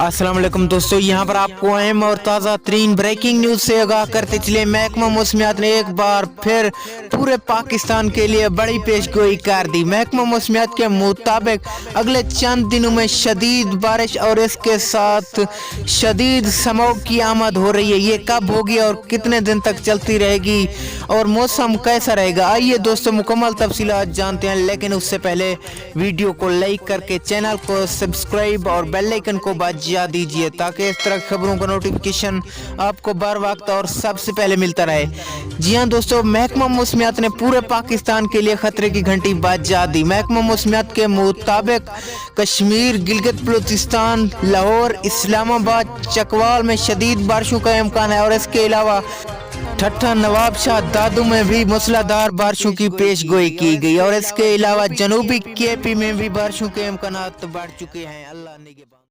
अस्सलाम वालेकुम दोस्तों, यहाँ पर आपको अहम और ताज़ा तरीन ब्रेकिंग न्यूज़ से आगाह करते चले। महकमा मौसमियात ने एक बार फिर पूरे पाकिस्तान के लिए बड़ी पेशगोई कर दी। महकमा मौसमियात के मुताबिक अगले चंद दिनों में शदीद बारिश और इसके साथ शदीद स्मॉग की आमद हो रही है। ये कब होगी और कितने दिन तक चलती रहेगी और मौसम कैसा रहेगा, आइए दोस्तों मुकम्मल तफसीलात जानते हैं। लेकिन उससे पहले वीडियो को लाइक करके चैनल को सब्सक्राइब और बेल आइकन को बजा दीजिए ताकि इस तरह खबरों का नोटिफिकेशन आपको बर वक्त और सबसे पहले मिलता रहे। जी हाँ दोस्तों, महकमा मौसमियात ने पूरे पाकिस्तान के लिए खतरे की घंटी बजा दी। महकमा मौसमियात के मुताबिक कश्मीर, गिलगित बल्ूचिस्तान, लाहौर, इस्लामाबाद, चकवाल में शदीद बारिशों का इम्कान है और इसके अलावा ठट्ठा, नवाबशाह, दादू में भी मूसलाधार बारिशों की पेशगोई की गई और इसके अलावा जनूबी केपी में भी बारिशों के इम्कानात बढ़ चुके हैं। अल्लाह निगहबान।